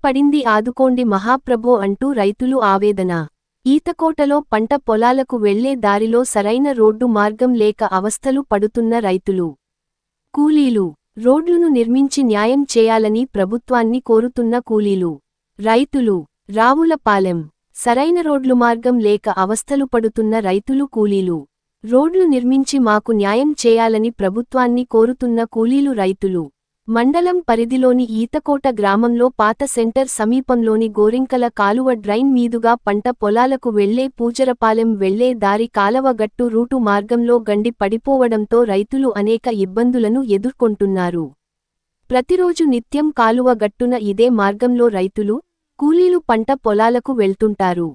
పడింది ఆదుకోండి మహాప్రభో అంటూ రైతులు ఆవేదన. ఈతకోటలో పంట పొలాలకు వెళ్లే దారిలో సరైన రోడ్డు మార్గం లేక అవస్థలు పడుతున్న రైతులు, కూలీలు. రోడ్లును నిర్మించి న్యాయం చేయాలని ప్రభుత్వాన్ని కోరుతున్న కూలీలు, రైతులు. రావులపాలెం. సరైన రోడ్లు మార్గం లేక అవస్థలు పడుతున్న రైతులు, కూలీలు. రోడ్లు నిర్మించి మాకు న్యాయం చేయాలని ప్రభుత్వాన్ని కోరుతున్న కూలీలు, రైతులు. మండలం పరిధిలోని ఈతకోట గ్రామంలో పాత సెంటర్ సమీపంలోని గోరింకల కాలువ డ్రైన్ మీదుగా పంట పొలాలకు వెళ్లే పూజరపాలెం వెళ్లే దారి కాలవ గట్టు రూటు మార్గంలో గండి పడిపోవడంతో రైతులు అనేక ఇబ్బందులను ఎదుర్కొంటున్నారు. ప్రతిరోజు నిత్యం కాలువ గట్టున ఇదే మార్గంలో రైతులు, కూలీలు పంట పొలాలకు వెళ్తుంటారు.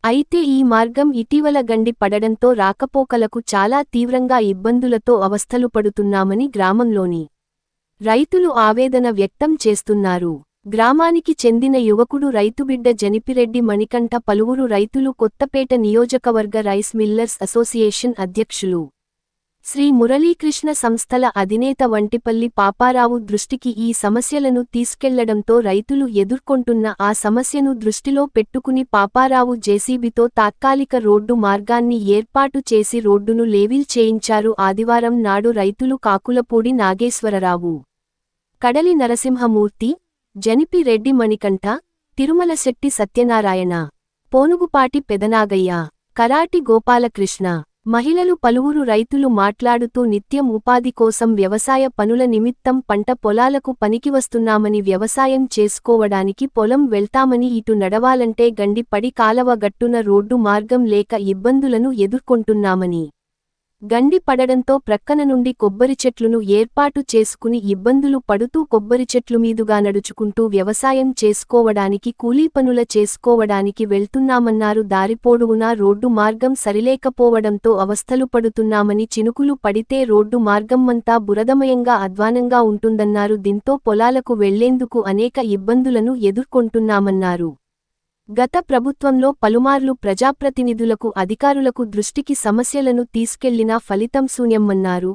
అయితే ఈ మార్గం ఇటీవల గండి పడడంతో రాకపోకలకు చాలా తీవ్రంగా ఇబ్బందులతో అవస్థలు పడుతున్నామని గ్రామంలోని రైతులు ఆవేదన వ్యక్తం చేస్తున్నారు. గ్రామానికి చెందిన యువకుడు రైతుబిడ్డ జనిపిరెడ్డి మణికంఠ, పలువురు రైతులు కొత్తపేట నియోజకవర్గ రైస్ మిల్లర్స్ అసోసియేషన్ అధ్యక్షులు శ్రీ మురళీకృష్ణ సంస్థల అధినేత వంటిపల్లి పాపారావు దృష్టికి ఈ సమస్యలను తీసుకెళ్లడంతో రైతులు ఎదుర్కొంటున్న ఆ సమస్యను దృష్టిలో పెట్టుకుని పాపారావు జేసీబీతో తాత్కాలిక రోడ్డు మార్గాన్ని ఏర్పాటు చేసి రోడ్డును లేవిల్ చేయించారు. ఆదివారం నాడు రైతులు కాకులపూడి నాగేశ్వరరావు, కడలి నరసింహమూర్తి, జనిపి రెడ్డి మణికంఠ, తిరుమలశెట్టి సత్యనారాయణ, పోనుగుపాటి పెదనాగయ్య, కరాటి గోపాలకృష్ణ, మహిళలు పలువురు రైతులు మాట్లాడుతూ నిత్యం ఉపాధి కోసం వ్యవసాయ పనుల నిమిత్తం పంట పొలాలకు పనికివస్తున్నామని, వ్యవసాయం చేసుకోవడానికి పొలం వెళ్తామని, ఇటు నడవాలంటే గండి పడి కాలవ గట్టున రోడ్డు మార్గం లేక ఇబ్బందులను ఎదుర్కొంటున్నామని, గండి పడడంతో ప్రక్కన నుండి కొబ్బరి చెట్లును ఏర్పాటు చేసుకుని ఇబ్బందులు పడుతూ కొబ్బరి చెట్లు మీదుగా నడుచుకుంటూ వ్యవసాయం చేసుకోవడానికి, కూలీ పనుల చేసుకోవడానికి వెళ్తున్నామన్నారు. దారిపోడువునా రోడ్డు మార్గం సరిలేకపోవడంతో అవస్థలు పడుతున్నామని, చినుకులు పడితే రోడ్డు మార్గమ్మంతా బురదమయంగా అధ్వానంగా ఉంటుందన్నారు. దీంతో పొలాలకు వెళ్లేందుకు అనేక ఇబ్బందులను ఎదుర్కొంటున్నామన్నారు. గత ప్రభుత్వంలో పలుమార్లు ప్రజాప్రతినిధులకు, అధికారులకు దృష్టికి సమస్యలను తీసుకెళ్లినా ఫలితం శూన్యమన్నారు.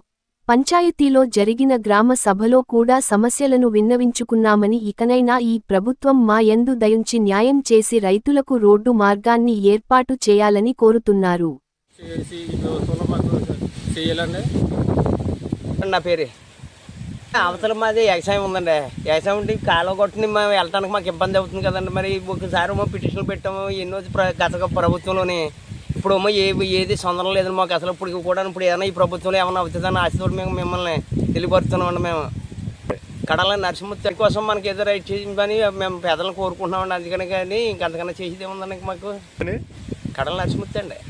పంచాయతీలో జరిగిన గ్రామ సభలో కూడా సమస్యలను విన్నవించుకున్నామని, ఇకనైనా ఈ ప్రభుత్వం మా యందు దయుంచి న్యాయం చేసి రైతులకు రోడ్డు మార్గాన్ని ఏర్పాటు చేయాలని కోరుతున్నారు. అవతల మాది వ్యవసాయం ఉందండి. వ్యవసాయం ఉంటే కాలువ కొట్టుని మేము వెళ్ళడానికి మాకు ఇబ్బంది అవుతుంది కదండి. మరి ఒకసారి పిటిషన్లు పెట్టాము ఎన్నో గత ప్రభుత్వంలోని. ఇప్పుడు ఏది సొందరం లేదండి మాకు అసలు. ఇప్పుడు కూడా ఇప్పుడు ఏదైనా ఈ ప్రభుత్వంలో ఏమైనా అవుతుందని ఆశతోటి మేము మిమ్మల్ని తెలియపరుస్తున్నామండి. మేము కడల నరసింహ కోసం మనకి ఏదో రైట్ చేసి పని మేము పేదలను కోరుకుంటున్నామండి. అందుకని కానీ ఇంకంతకన్నా చేసేది ఏముందండి మాకు. కడల నరసింహ అండి.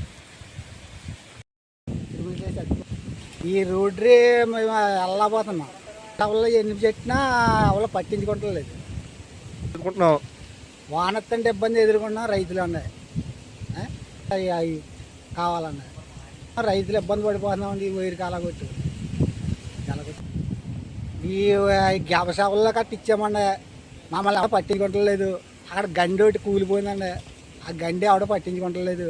ఈ రోడ్డు మేము వెళ్ళబోతున్నాం. అవల్లో ఎన్ని పెట్టినా అవలో పట్టించుకోవట్లేదు. వానత్తంటే ఇబ్బంది ఎదుర్కొన్నాం. రైతులు ఉన్నాయి అవి కావాలన్నా రైతులు ఇబ్బంది పడిపోతున్నామండి. ఈ వైరు కాలగొట్టు ఈ గ్యాపసేవల్లో కట్టి ఇచ్చామండి. మమ్మల్ని ఎవడ పట్టించుకోవట్లేదు. అక్కడ గండి ఒకటి కూలిపోయిందండి. ఆ గండి ఎవడ పట్టించుకోవట్లేదు.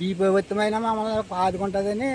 ఈ ప్రభుత్వమైనా మమ్మల్ని ఆదుకుంటుందని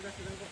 అట్లా